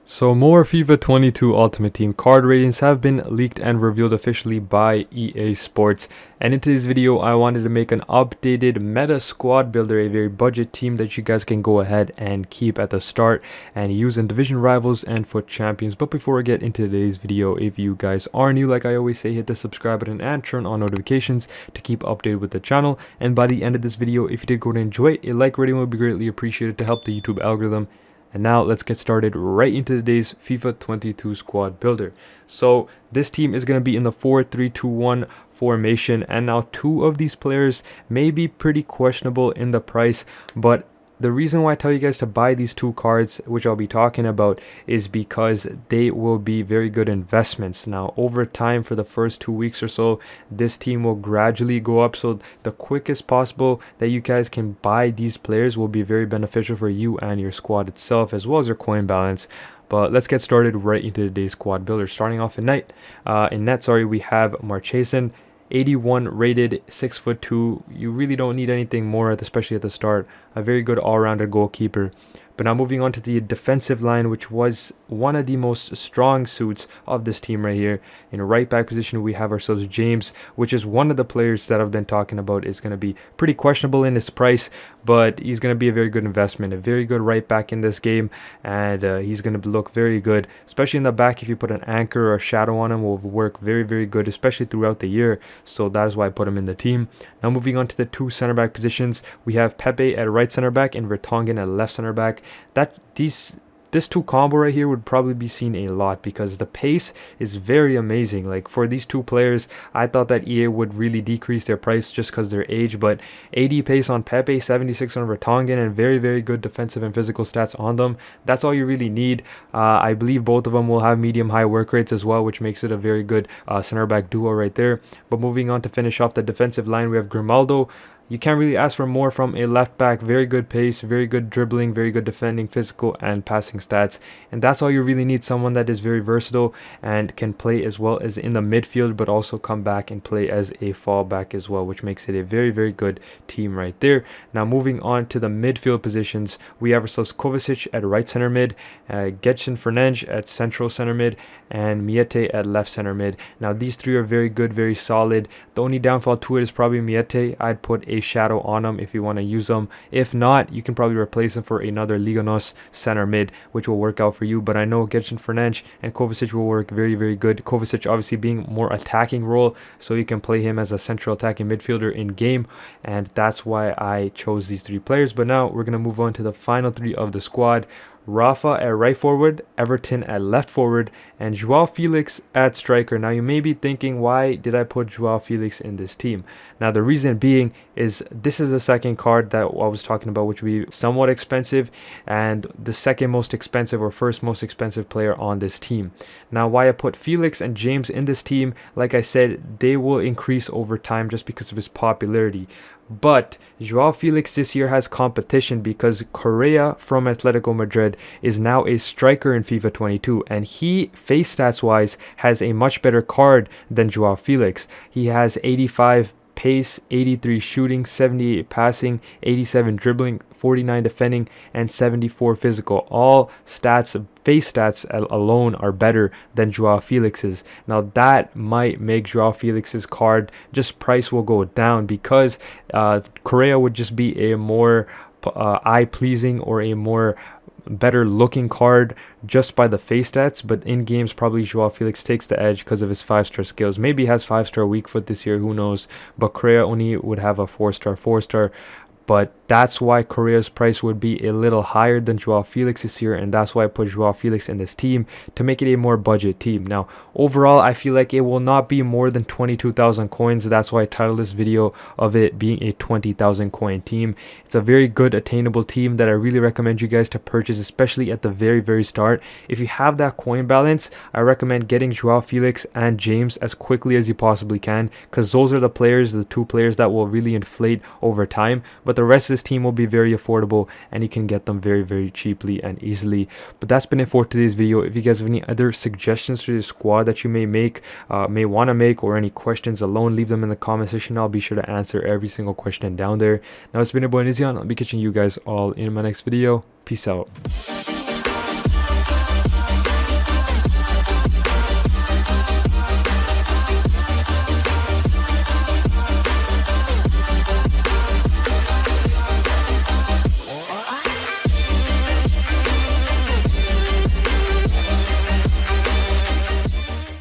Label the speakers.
Speaker 1: So more FIFA 22 Ultimate Team card ratings have been leaked and revealed officially by EA Sports. And in today's video, I wanted to make an updated meta squad builder, a very budget team that you guys can go ahead and keep at the start and use in division rivals and foot champions. But before I get into today's video, if you guys are new, like I always say, hit the subscribe button and turn on notifications to keep updated with the channel. And by the end of this video, if you did go to enjoy it, a like rating would be greatly appreciated to help the YouTube algorithm. And now let's get started right into today's FIFA 22 squad builder. So this team is going to be in the 4-3-2-1 formation, and now two of these players may be pretty questionable in the price, but the reason why I tell you guys to buy these two cards, which I'll be talking about, is because they will be very good investments. Now, over time, for the first 2 weeks or so, this team will gradually go up. So the quickest possible that you guys can buy these players will be very beneficial for you and your squad itself, as well as your coin balance. But let's get started right into today's squad builder. Starting off in net, we have Marchesan. 81 rated, 6'2". You really don't need anything more, especially at the start. A very good all-rounder goalkeeper. But now moving on to the defensive line, which was one of the most strong suits of this team right here. In a right back position, we have ourselves James, which is one of the players that I've been talking about is going to be pretty questionable in his price, but he's going to be a very good investment, a very good right back in this game, and he's going to look very good, especially in the back. If you put an anchor or a shadow on him, will work very, very good, especially throughout the year. So that is why I put him in the team. Now moving on to the two center back positions, we have Pepe at right center back and Vertonghen at left center back. This two combo right here would probably be seen a lot because the pace is very amazing. Like for these two players, I thought that EA would really decrease their price just because their age, but 80 pace on Pepe, 76 on Vertonghen, and very, very good defensive and physical stats on them. That's all you really need. I believe both of them will have medium-high work rates as well, which makes it a very good center back duo right there. But moving on to finish off the defensive line, we have Grimaldo. You can't really ask for more from a left back. Very good pace, very good dribbling, very good defending, physical, and passing stats. And that's all you really need. Someone that is very versatile and can play as well as in the midfield, but also come back and play as a fallback as well, which makes it a very, very good team right there. Now moving on to the midfield positions, we have ourselves Kovacic at right center mid, Gedson Fernandes at central center mid, and Miete at left center mid. Now these three are very good, very solid. The only downfall to it is probably Miete. I'd put a shadow on them if you want to use them. If not, you can probably replace them for another Liganos center mid, which will work out for you. But I know Gedson Fernandes and Kovacic will work very, very good. Kovacic obviously being more attacking role, so you can play him as a central attacking midfielder in game, and that's why I chose these three players. But now we're going to move on to the final three of the squad. Rafa at right forward, Everton at left forward, and Joao Felix at striker. Now you may be thinking, why did I put Joao Felix in this team? Now the reason being is this is the second card that I was talking about, which would be somewhat expensive, and the second most expensive or first most expensive player on this team. Now why I put Felix and James in this team, like I said, they will increase over time just because of his popularity. But Joao Felix this year has competition because Correa from Atletico Madrid is now a striker in FIFA 22, and he, face stats wise, has a much better card than Joao Felix. He has 85 pace, 83 shooting, 78 passing, 87 dribbling, 49 defending, and 74 physical. All stats, face stats alone, are better than Joao Felix's. Now that might make Joao Felix's card, just price will go down because Correa would just be a more eye-pleasing or a more better looking card just by the face stats, but in games probably Joao Felix takes the edge because of his 5-star skills. Maybe he has 5-star weak foot this year, who knows, but Correa only would have a 4-star. But that's why Correa's price would be a little higher than Joao Felix this year, and that's why I put Joao Felix in this team to make it a more budget team. Now, overall, I feel like it will not be more than 22,000 coins. That's why I titled this video of it being a 20,000 coin team. It's a very good attainable team that I really recommend you guys to purchase, especially at the very, very start. If you have that coin balance, I recommend getting Joao Felix and James as quickly as you possibly can, because those are the two players that will really inflate over time. But the rest of this team will be very affordable, and you can get them very, very cheaply and easily. But that's been it for today's video. If you guys have any other suggestions for the squad that you may want to make, or any questions alone, leave them in the comment section. I'll be sure to answer every single question down there. Now it's been your boy Nizian. I'll be catching you guys all in my next video. Peace out.